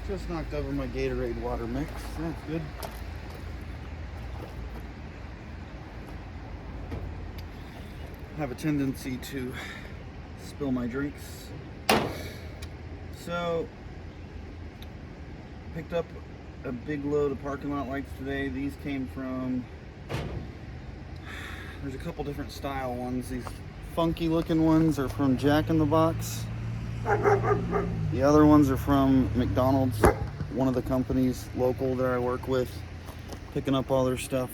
Just knocked over my Gatorade water mix. That's good. I have a tendency to spill my drinks. So, picked up a big load of parking lot lights today. These came from, there's a couple different style ones. These funky looking ones are from Jack in the Box. The other ones are from McDonald's, one of the companies local that I work with, picking up all their stuff.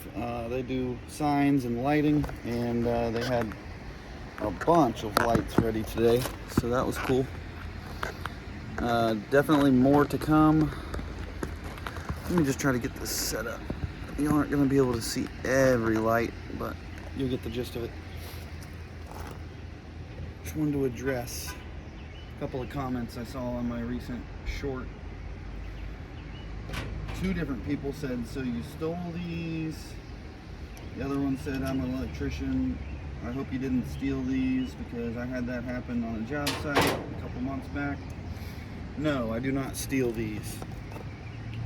They do signs and lighting, and they had a bunch of lights ready today, so that was cool. Definitely more to come. Let me just try to get this set up. You aren't going to be able to see every light, but you'll get the gist of it. Just wanted to address a couple of comments I saw on my recent short. Two different people said, "So you stole these?" The other one said, "I'm an electrician. I hope you didn't steal these because I had that happen on a job site a couple months back." No, I do not steal these.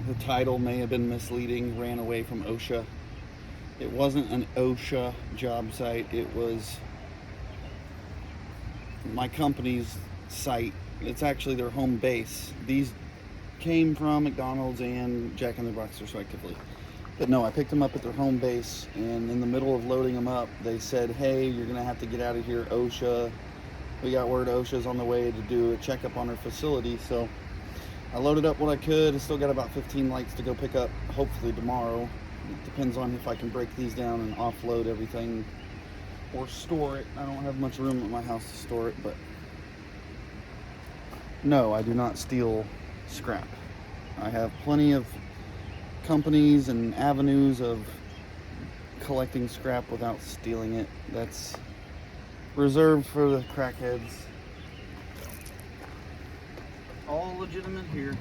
The title may have been misleading, ran away from OSHA. It wasn't an OSHA job site, it was my company's site. It's actually their home base. These came from McDonald's and Jack in the Box respectively. But no, I picked them up at their home base, and in the middle of loading them up, they said, "Hey, you're gonna have to get out of here, OSHA." We got word OSHA's on the way to do a checkup on our facility, so I loaded up what I could. I still got about 15 lights to go pick up, hopefully tomorrow. It depends on if I can break these down and offload everything or store it. I don't have much room at my house to store it, but no, I do not steal scrap. I have plenty of companies and avenues of collecting scrap without stealing it. That's reserved for the crackheads. All legitimate here.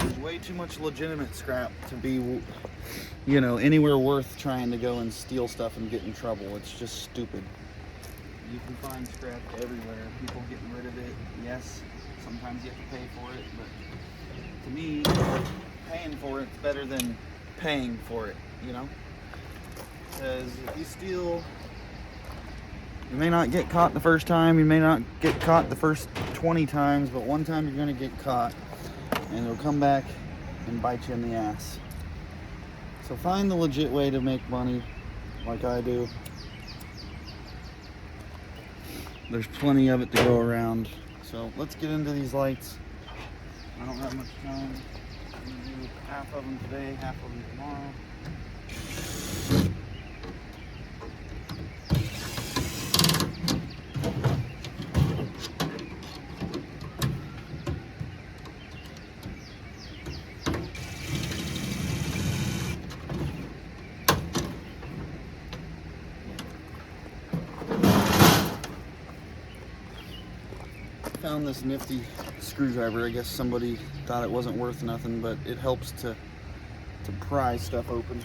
There's way too much legitimate scrap to be, anywhere worth trying to go and steal stuff and get in trouble. It's just stupid. You can find scrap everywhere. People getting rid of it. Yes, sometimes you have to pay for it, but to me, paying for it's better than paying for it, Because if you steal, you may not get caught the first time, you may not get caught the first 20 times, but one time you're going to get caught, and it'll come back and bite you in the ass. So find the legit way to make money, like I do. There's plenty of it to go around. So let's get into these lights. I don't have much time. I'm going to do half of them today, half of them tomorrow. Found this nifty screwdriver. I guess somebody thought it wasn't worth nothing, but it helps to pry stuff open.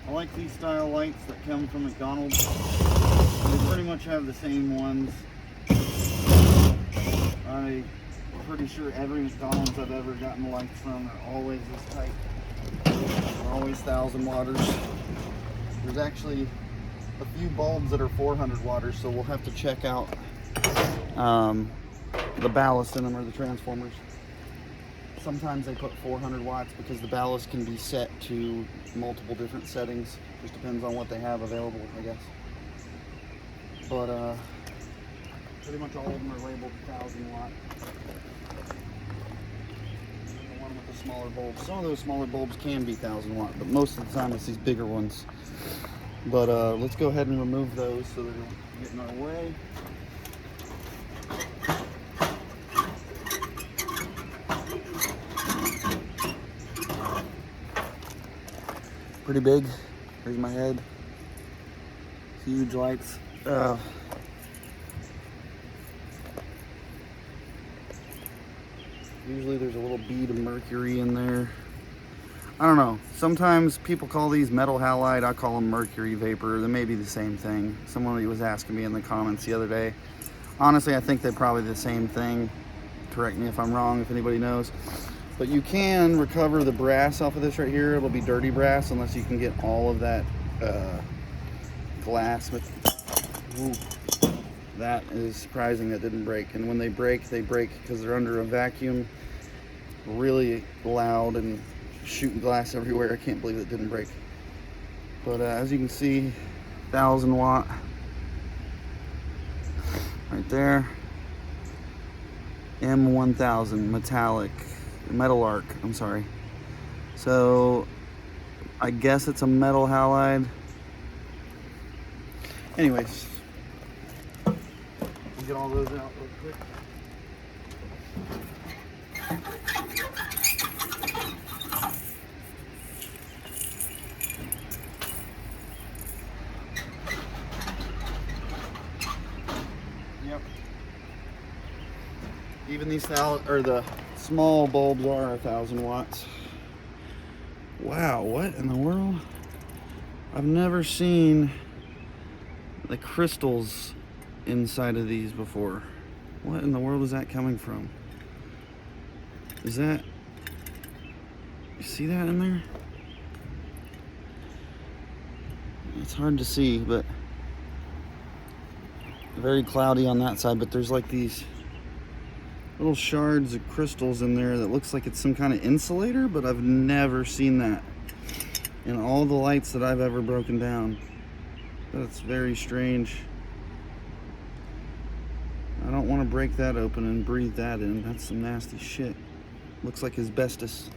I like these style lights that come from McDonald's. They pretty much have the same ones. I'm pretty sure every McDonald's I've ever gotten lights from are always this tight. They're always 1,000 watters. There's actually a few bulbs that are 400 watters, so we'll have to check out the ballast in them or the transformers. Sometimes they put 400 watts because the ballast can be set to multiple different settings. Just depends on what they have available, I guess. But pretty much all of them are labeled 1,000 watt. The one with the smaller bulbs. Some of those smaller bulbs can be 1,000 watt, but most of the time it's these bigger ones. But let's go ahead and remove those so they don't get in our way. Pretty big. There's my head. Huge lights. Usually there's a little bead of mercury in there. I don't know. Sometimes people call these metal halide. I call them mercury vapor. They may be the same thing. Someone was asking me in the comments the other day. Honestly, I think they're probably the same thing. Correct me if I'm wrong, if anybody knows. But you can recover the brass off of this right here. It'll be dirty brass unless you can get all of that glass. But that is surprising that didn't break. And when they break because they're under a vacuum. Really loud and shooting glass everywhere. I can't believe it didn't break. But as you can see, 1,000 watt right there. M1000 metal arc, I'm sorry. So I guess it's a metal halide. Anyways, we'll get all those out real quick. Yep. Even these the small bulbs are 1,000 watts. Wow, what in the world? I've never seen the crystals inside of these before. What in the world is that coming from? Is that, you see that in there? It's hard to see, but very cloudy on that side, but there's like these little shards of crystals in there that looks like it's some kind of insulator, but I've never seen that in all the lights that I've ever broken down. That's very strange. I don't want to break that open and breathe that in. That's some nasty shit. Looks like asbestos.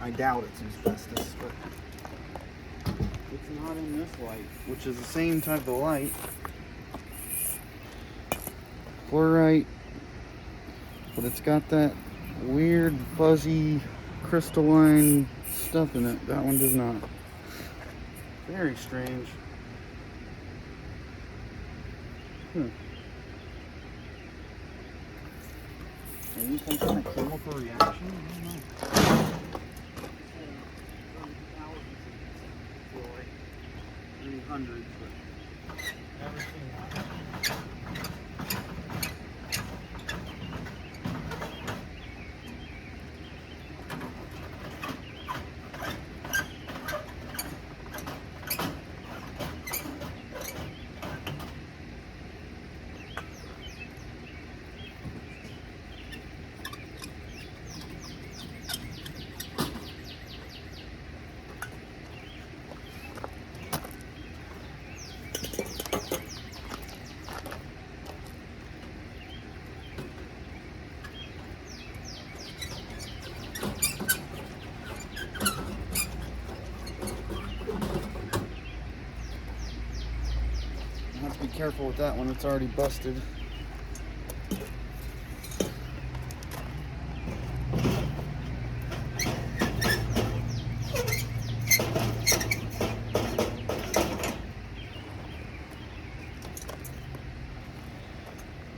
I doubt it's asbestos, but it's not in this light, which is the same type of light. Fluorite. But it's got that weird, fuzzy, crystalline stuff in it. That one does not. Very strange. Maybe some kind of chemical reaction? I don't know. Maybe hundreds, but never seen that. Be careful with that one, it's already busted.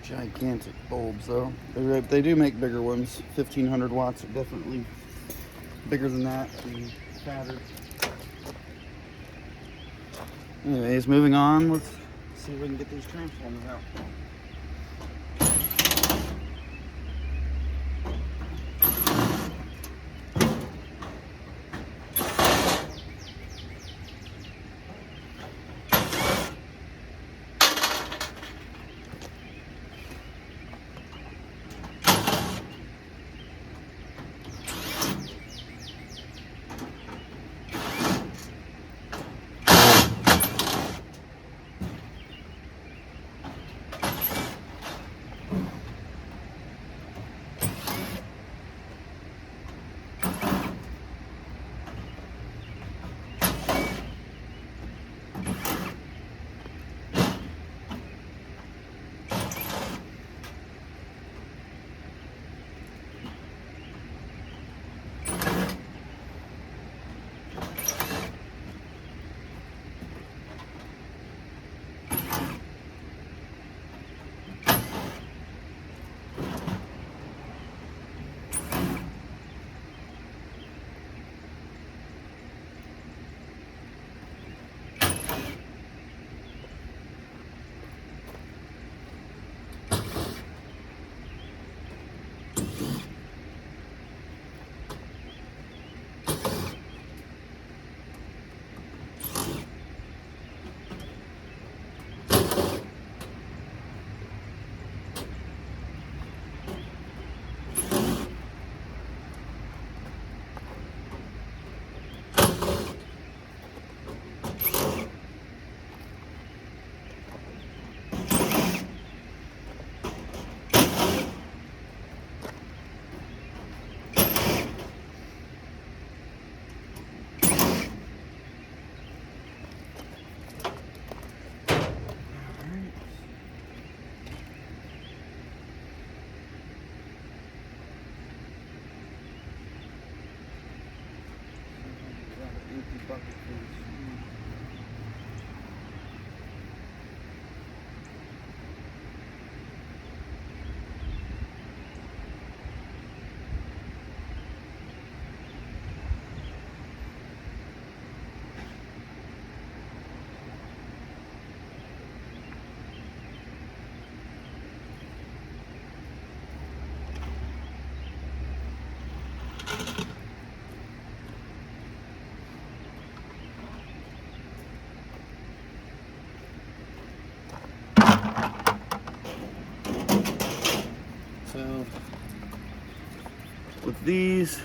Gigantic bulbs though. They do make bigger ones. 1,500 watts are definitely bigger than that and fatter. Anyways, moving on. Let's see if we can get these transformers out. So with these,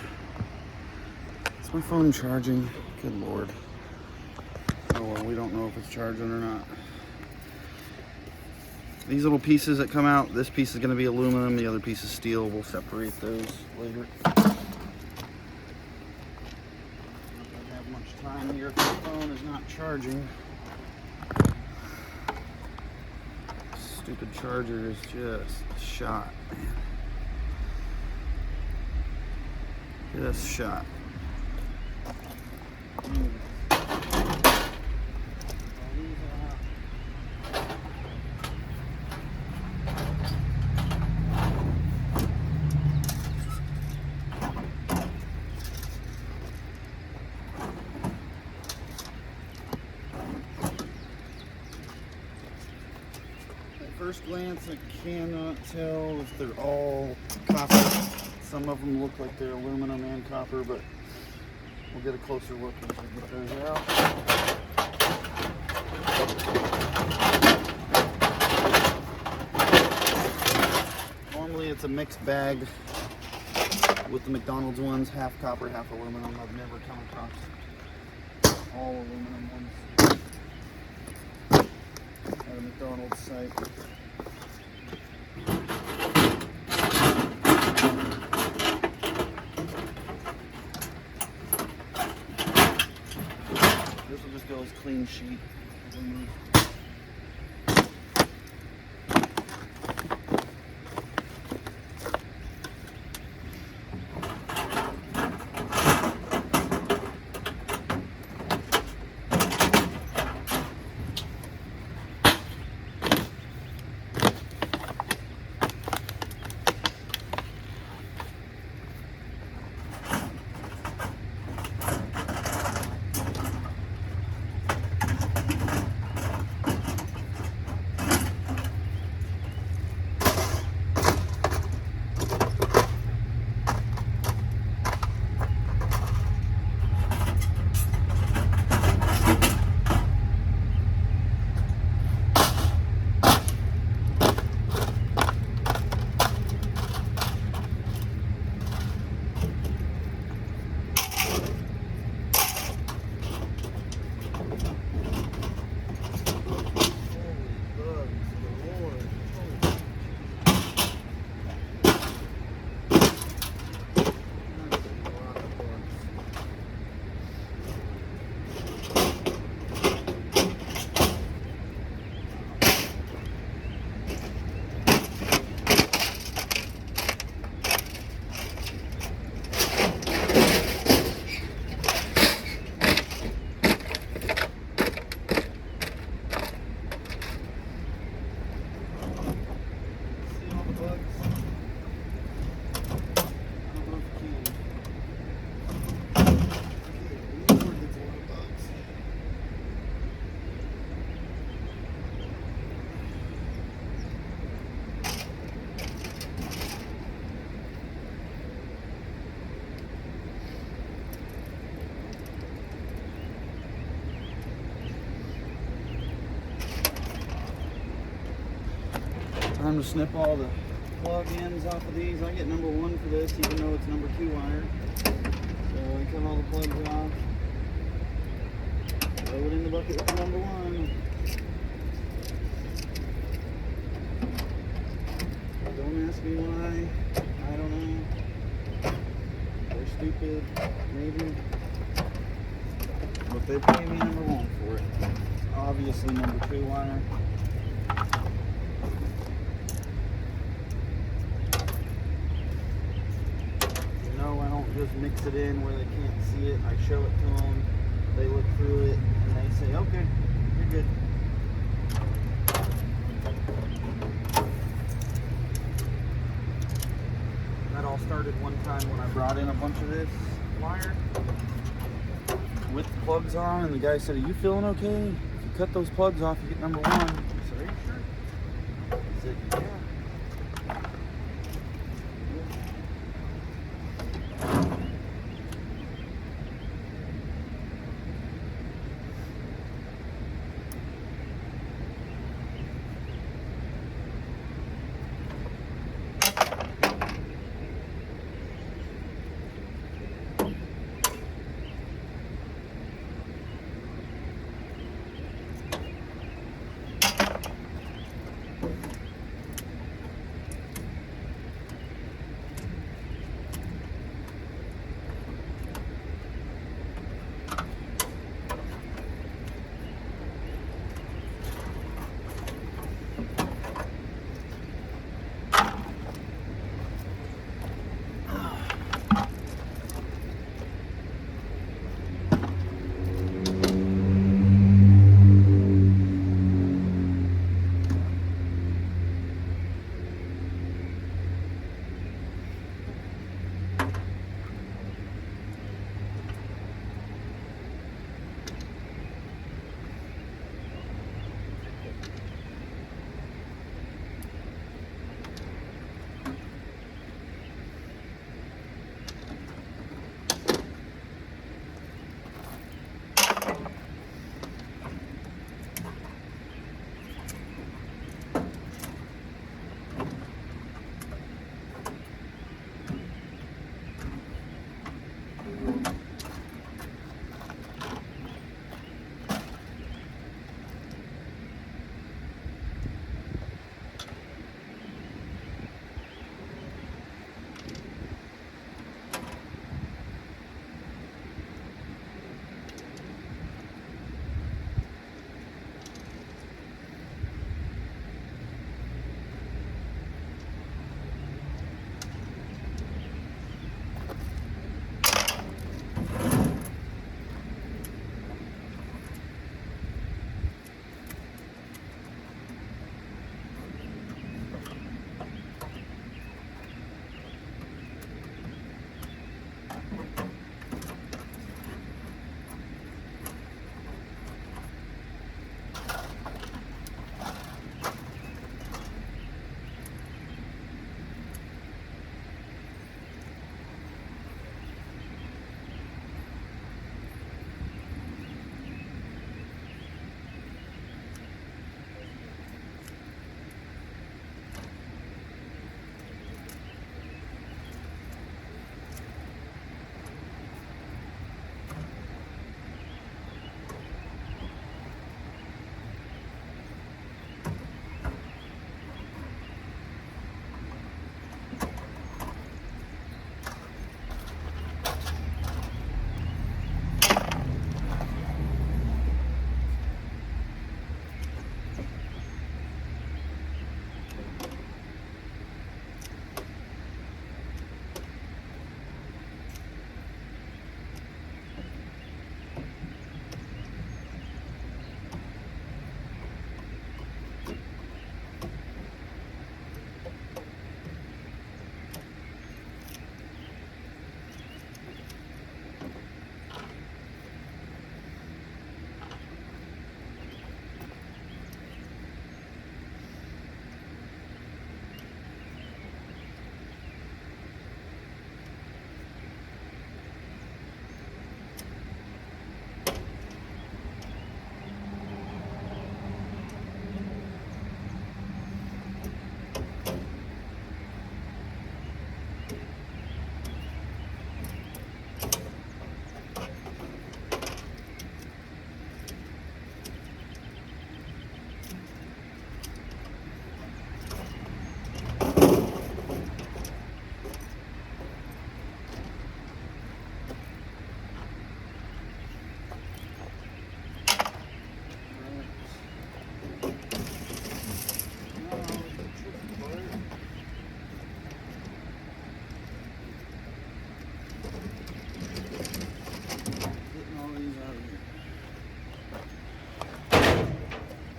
is my phone charging? Good Lord. Oh well, we don't know if it's charging or not. These little pieces that come out, this piece is going to be aluminum, the other piece is steel. We'll separate those later. I don't have much time here if the phone is not charging. Stupid charger is just shot, man. Just shot. At first glance, I cannot tell if they're all copper. Some of them look like they're aluminum and copper, but we'll get a closer look as we get those out. Normally it's a mixed bag with the McDonald's ones, half copper, half aluminum. I've never come across all aluminum ones at a McDonald's site. This will just go as clean sheet. Time to snip all the plug ends off of these. I get number 1 for this, even though it's number 2 wire. So I cut all the plugs off. Throw it in the bucket with the number 1. Don't ask me why. I don't know. They're stupid, maybe. But they pay me number 1 for it. Obviously number 2 wire. No, I don't just mix it in where they can't see it. I show it to them. They look through it and they say, okay, you're good. That all started one time when I brought in a bunch of this wire with the plugs on, and the guy said, are you feeling okay? If you cut those plugs off, you get number 1. I said, are you sure? He said, yeah.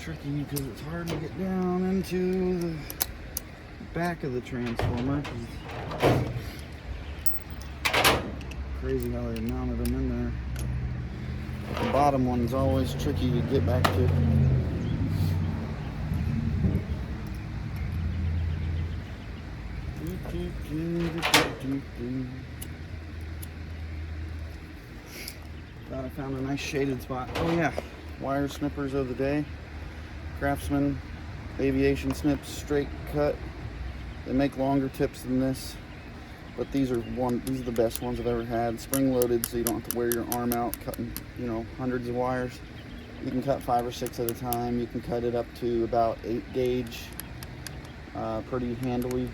tricky because it's hard to get down into the back of the transformer. Crazy how they mounted them in there. But the bottom one's always tricky to get back to. Thought I found a nice shaded spot. Oh yeah, wire snippers of the day. Craftsman aviation snips, straight cut. They make longer tips than this, but these are the best ones I've ever had. Spring loaded, so you don't have to wear your arm out cutting, hundreds of wires. You can cut 5 or 6 at a time. You can cut it up to about 8 gauge, pretty handily.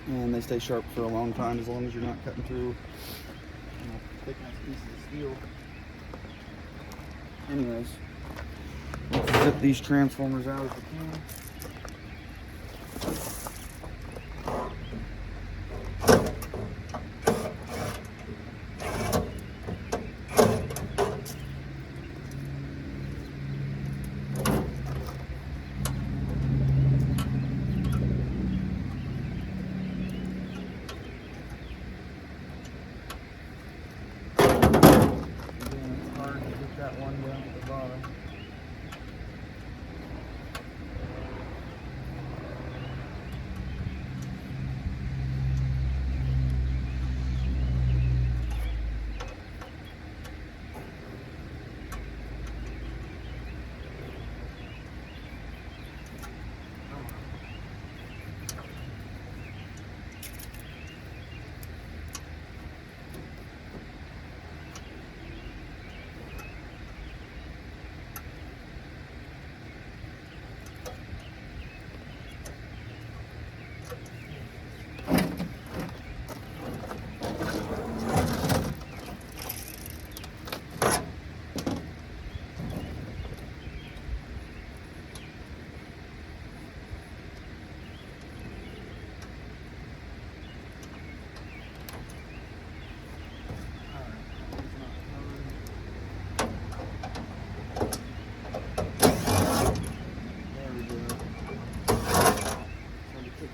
And they stay sharp for a long time as long as you're not cutting through thick nice pieces of steel. Anyways, let's zip these transformers out as we can. That one down at the bottom.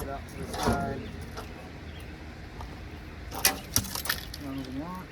Out to the side. Run the lock.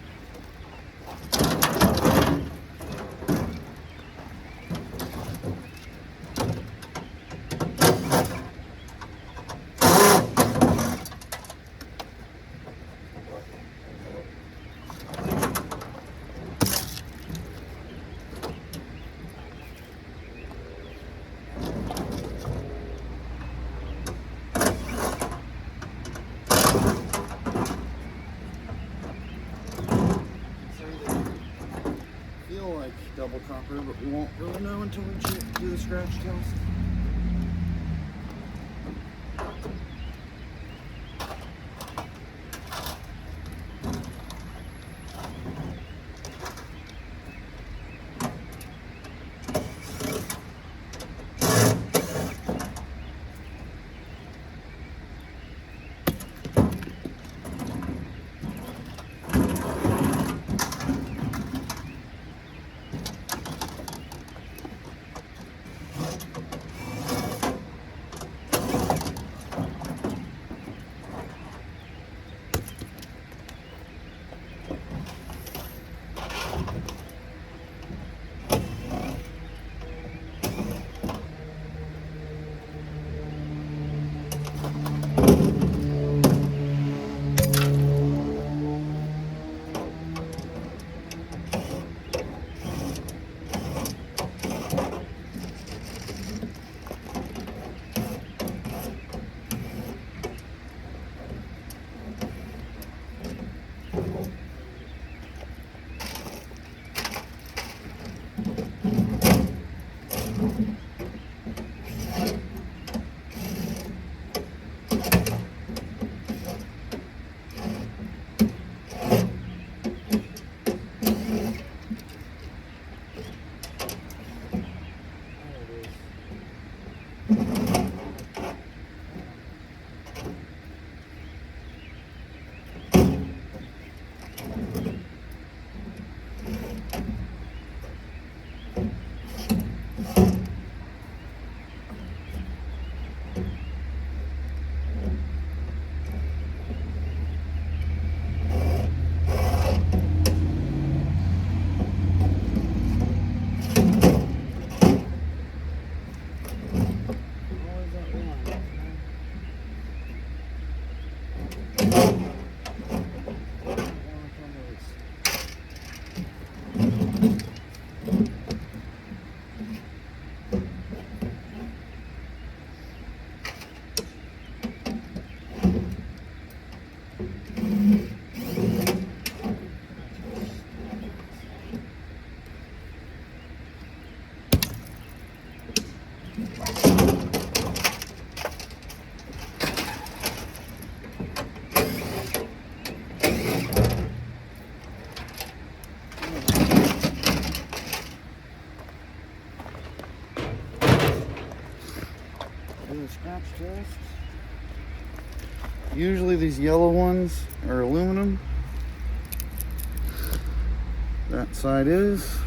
Like double copper, but we won't really know until we do the scratch test. scratch test. Usually these yellow ones are aluminum. That side is.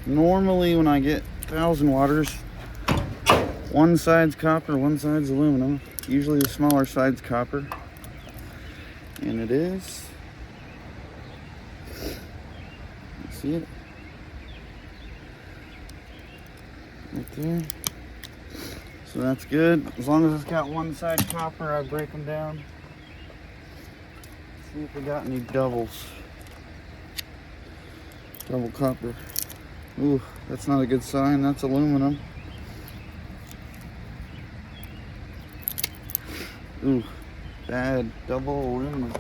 Normally when I get 1000 waters, one side's copper, one side's aluminum. Usually the smaller side's copper. And it is. See it? Right there. So that's good. As long as it's got one side copper, I break them down. See if we got any doubles. Double copper. Ooh, that's not a good sign. That's aluminum. Ooh, bad. Double aluminum.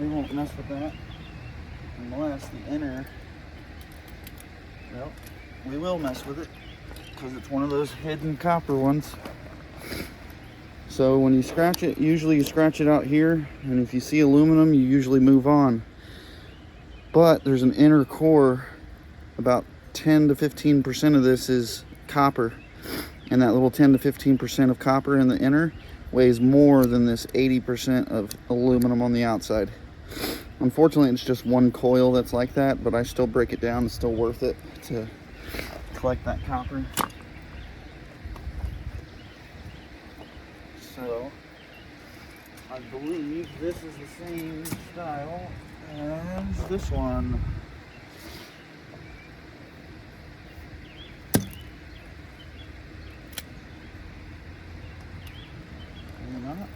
We won't mess with that unless the inner. Well, we will mess with it because it's one of those hidden copper ones. So when you scratch it, usually you scratch it out here, and if you see aluminum, you usually move on. But there's an inner core, about 10 to 15% of this is copper, and that little 10 to 15% of copper in the inner weighs more than this 80% of aluminum on the outside. Unfortunately, it's just one coil that's like that, but I still break it down. It's still worth it to collect that copper. So I believe this is the same style as this one. Maybe not.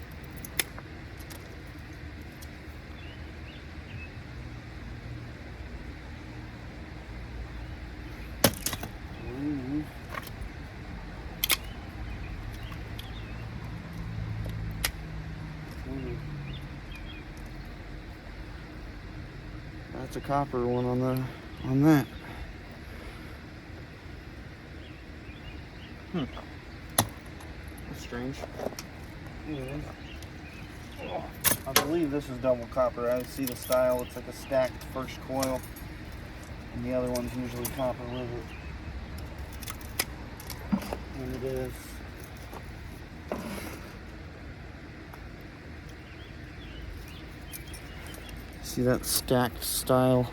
That's a copper one on that. That's strange. Anyways, I believe this is double copper. I see the style. It's like a stacked first coil, and the other one's usually copper with it. And it is. See that stacked style?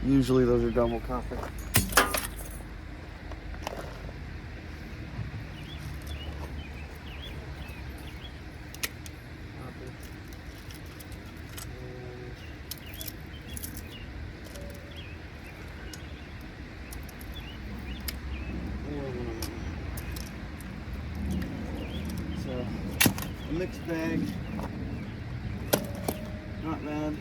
Usually those are double copper. So, a mixed bag. Not bad.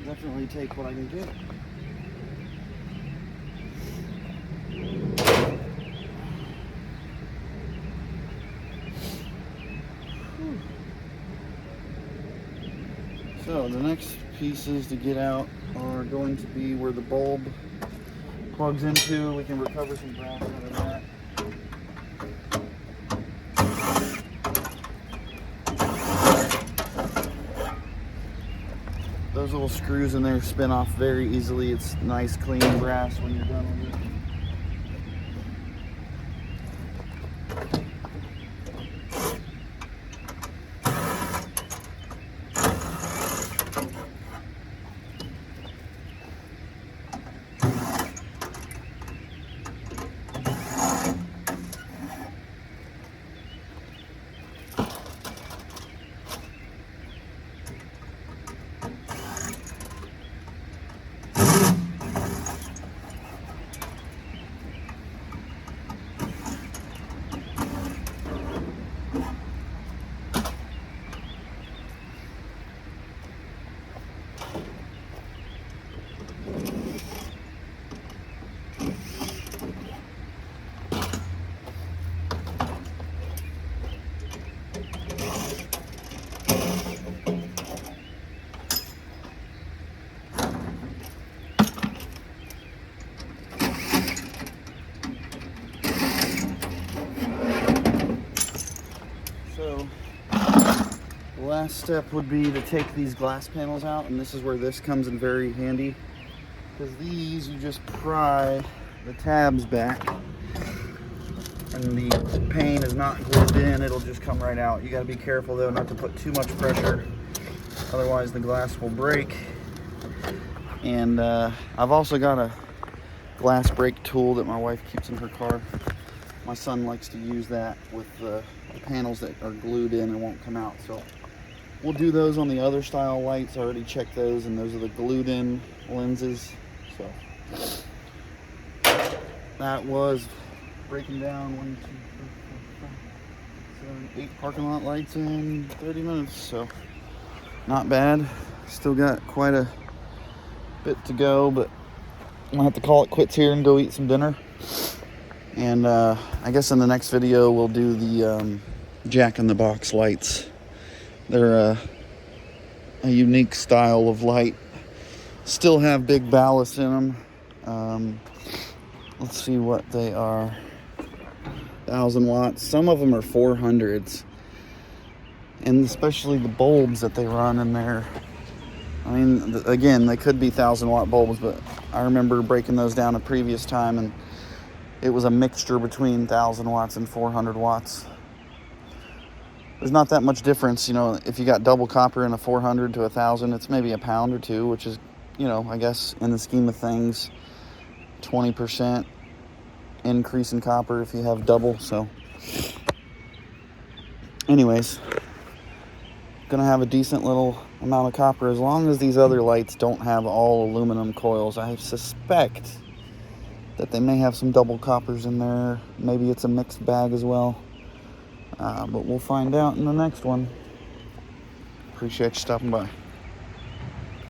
Definitely take what I can get. So the next pieces to get out are going to be where the bulb plugs into. We can recover some brass out of that. Those little screws in there spin off very easily. It's nice clean brass when you're done with it. Last step would be to take these glass panels out, and this is where this comes in very handy. Because these, you just pry the tabs back, and the pane is not glued in, it'll just come right out. You got to be careful though not to put too much pressure, otherwise the glass will break. And I've also got a glass break tool that my wife keeps in her car. My son likes to use that with the panels that are glued in and won't come out. So we'll do those on the other style lights. I already checked those, and those are the glued in lenses. So that was breaking down 1, 2, 3, 4, 5, 7, 8 parking lot lights in 30 minutes. So not bad. Still got quite a bit to go, but I'm gonna have to call it quits here and go eat some dinner. And I guess in the next video we'll do the Jack-in-the-Box lights. They're a unique style of light. Still have big ballasts in them. Let's see what they are. 1,000 watts. Some of them are 400s. And especially the bulbs that they run in there. I mean, again, they could be 1,000-watt bulbs, but I remember breaking those down a previous time, and it was a mixture between 1,000 watts and 400 watts. There's not that much difference, you know. If you got double copper in a 400 to 1,000, it's maybe a pound or two, which is, you know, I guess in the scheme of things, 20% increase in copper if you have double. So anyways, gonna have a decent little amount of copper as long as these other lights don't have all aluminum coils. I suspect that they may have some double coppers in there. Maybe it's a mixed bag as well. But we'll find out in the next one. Appreciate you stopping by.